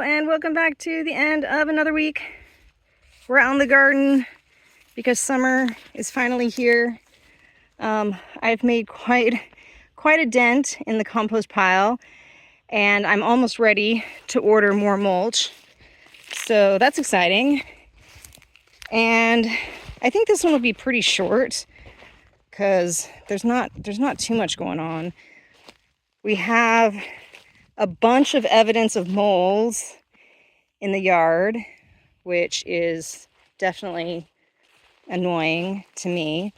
and welcome back to the end of another week. We're out in the garden because summer is finally here. I've made quite a dent in the compost pile, and I'm almost ready to order more mulch. So that's exciting. And I think this one will be pretty short because there's not too much going on. We have a bunch of evidence of moles in the yard, which is definitely annoying to me.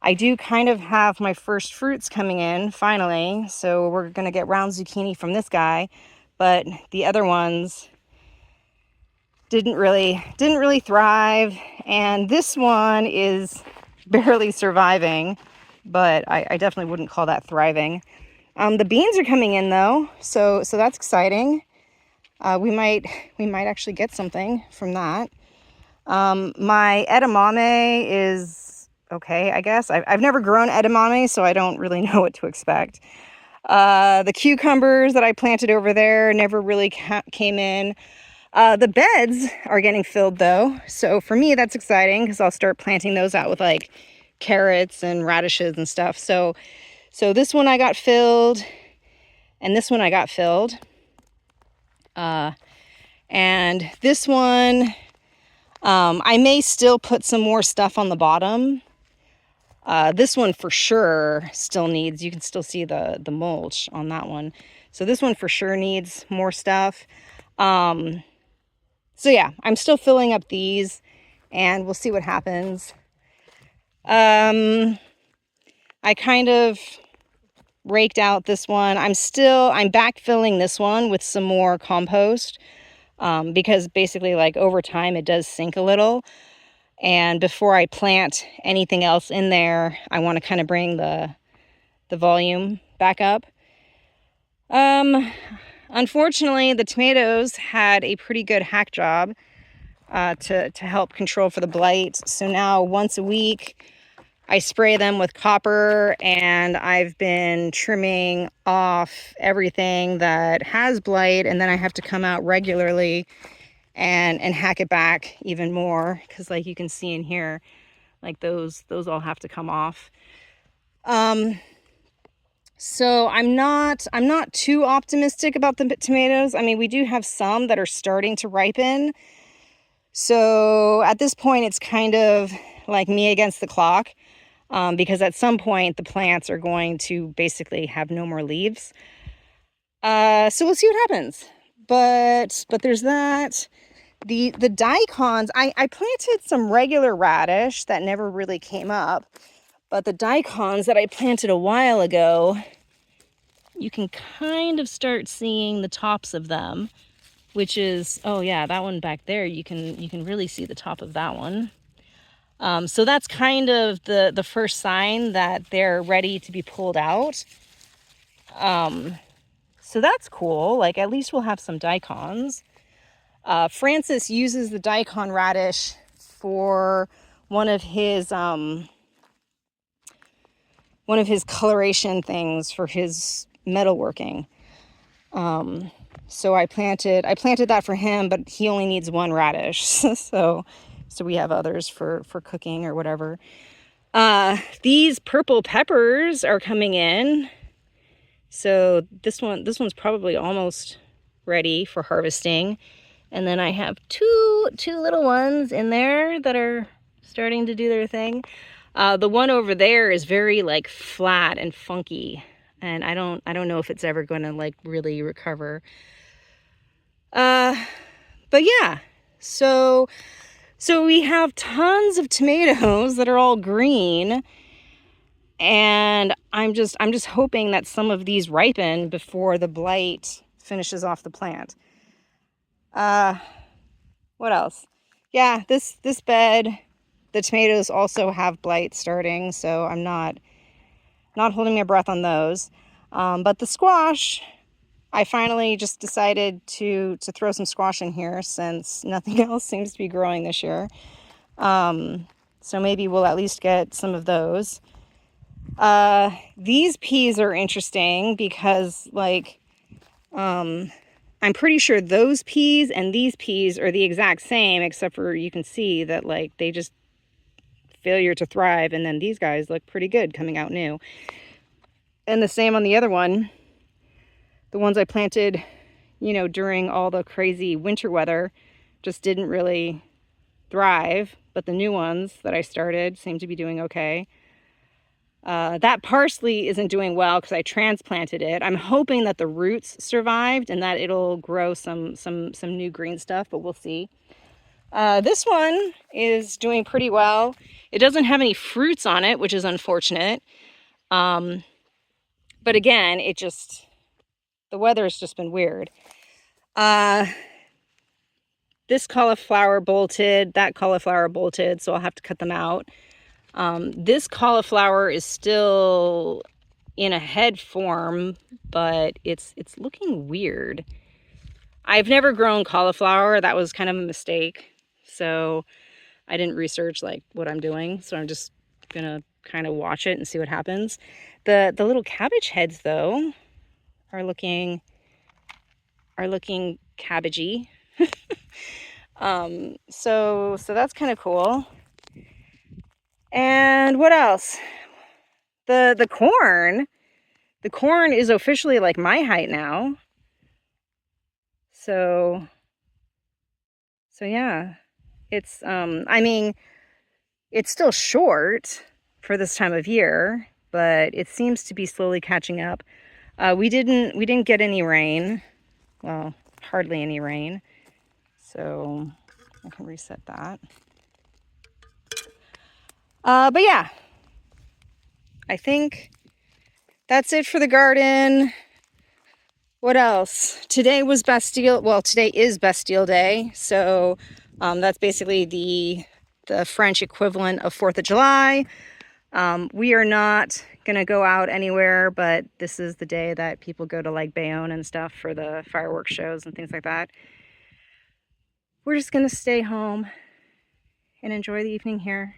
I do kind of have my first fruits coming in finally, so we're gonna get round zucchini from this guy, but the other ones didn't really thrive, and this one is barely surviving, but I definitely wouldn't call that thriving. The beans are coming in though, so that's exciting. We might actually get something from that. My edamame is okay, I guess. I've never grown edamame, so I don't really know what to expect. The cucumbers that I planted over there never really came in. The beds are getting filled though, so for me that's exciting because I'll start planting those out with like carrots and radishes and stuff. So this one I got filled, and this one I got filled. And this one, I may still put some more stuff on the bottom. This one for sure still needs, you can still see the mulch on that one. So this one for sure needs more stuff. So yeah, I'm still filling up these and we'll see what happens. I kind of raked out this one. I'm backfilling this one with some more compost, because basically like over time it does sink a little. And before I plant anything else in there, I want to kind of bring the volume back up. Unfortunately, the tomatoes had a pretty good hack job to help control for the blight. So now once a week, I spray them with copper, and I've been trimming off everything that has blight, and then I have to come out regularly and hack it back even more, because like you can see in here, like those all have to come off. So I'm not too optimistic about the tomatoes. I mean, we do have some that are starting to ripen. So at this point, it's kind of like me against the clock, because at some point the plants are going to basically have no more leaves. So we'll see what happens. But there's that. The daikons, I planted some regular radish that never really came up, but the daikons that I planted a while ago, you can kind of start seeing the tops of them, which is, oh yeah, that one back there, you can really see the top of that one. So that's kind of the first sign that they're ready to be pulled out. So that's cool. Like at least we'll have some daikons. Francis uses the daikon radish for one of his coloration things for his metalworking. So I planted that for him, but he only needs one radish. So we have others for cooking or whatever. These purple peppers are coming in. So this one's probably almost ready for harvesting. And then I have two little ones in there that are starting to do their thing. The one over there is very like flat and funky, and I don't know if it's ever going to like really recover. But yeah, so we have tons of tomatoes that are all green, and I'm just hoping that some of these ripen before the blight finishes off the plant. What else? Yeah, this bed, the tomatoes also have blight starting, so I'm not holding my breath on those. But the squash, I finally just decided to throw some squash in here since nothing else seems to be growing this year. So maybe we'll at least get some of those. These peas are interesting because like, I'm pretty sure those peas and these peas are the exact same, except for you can see that like they just failure to thrive, and then these guys look pretty good coming out new. And the same on the other one. The ones I planted, you know, during all the crazy winter weather just didn't really thrive, but the new ones that I started seem to be doing okay. That parsley isn't doing well because I transplanted it. I'm hoping that the roots survived and that it'll grow some new green stuff, but we'll see. This one is doing pretty well. It doesn't have any fruits on it, which is unfortunate. But again, the weather's just been weird. This cauliflower bolted, that cauliflower bolted, so I'll have to cut them out. This cauliflower is still in a head form, but it's looking weird. I've never grown cauliflower. That was kind of a mistake. So I didn't research like what I'm doing. So I'm just gonna kind of watch it and see what happens. The little cabbage heads though are looking cabbagey. So that's kind of cool. And what else? The corn is officially like my height now. So yeah, it's I mean, it's still short for this time of year, but it seems to be slowly catching up. We didn't get any rain. Well, hardly any rain. So I can reset that. But yeah, I think that's it for the garden. What else? Today was Bastille. Well, today is Bastille Day. So that's basically the French equivalent of 4th of July. We are not going to go out anywhere, but this is the day that people go to like Bayonne and stuff for the fireworks shows and things like that. We're just going to stay home and enjoy the evening here.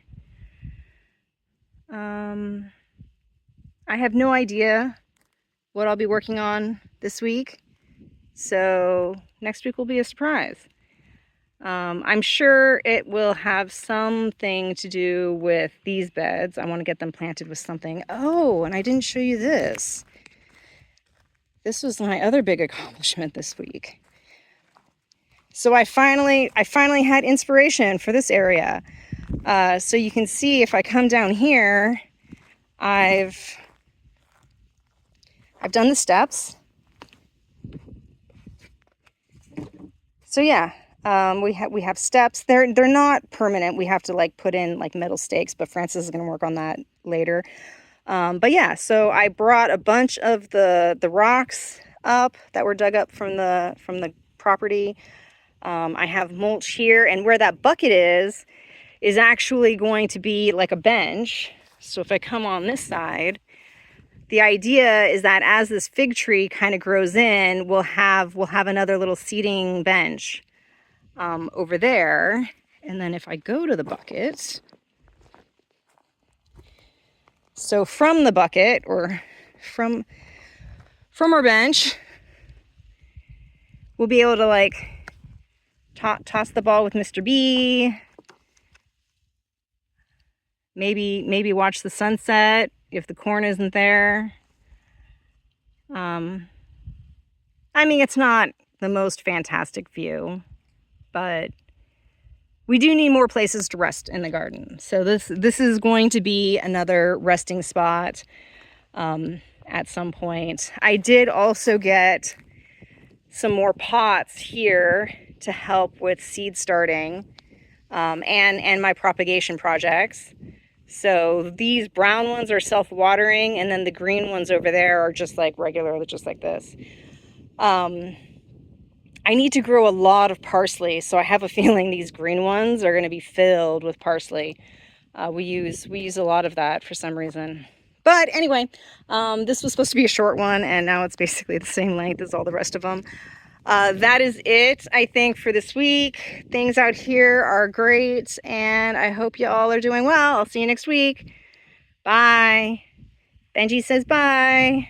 I have no idea what I'll be working on this week, so next week will be a surprise. I'm sure it will have something to do with these beds. I want to get them planted with something. Oh, and I didn't show you this. This was my other big accomplishment this week. So I finally had inspiration for this area. So you can see if I come down here, I've done the steps. So yeah, we have steps. They're not permanent. We have to like put in like metal stakes, but Francis is going to work on that later. But yeah, so I brought a bunch of the rocks up that were dug up from the property. I have mulch here, and where that bucket is actually going to be like a bench. So if I come on this side, the idea is that as this fig tree kind of grows in, we'll have another little seating bench over there. And then if I go to the bucket, so from the bucket or from our bench, we'll be able to like toss the ball with Mr. B. Maybe watch the sunset if the corn isn't there. I mean, it's not the most fantastic view, but we do need more places to rest in the garden. So this is going to be another resting spot at some point. I did also get some more pots here to help with seed starting and my propagation projects. So these brown ones are self-watering, and then the green ones over there are just like regular, just like this. I need to grow a lot of parsley, so I have a feeling these green ones are going to be filled with parsley. We use a lot of that for some reason. But anyway, this was supposed to be a short one, and now it's basically the same length as all the rest of them. That is it, I think, for this week. Things out here are great, and I hope you all are doing well. I'll see you next week. Bye. Benji says bye.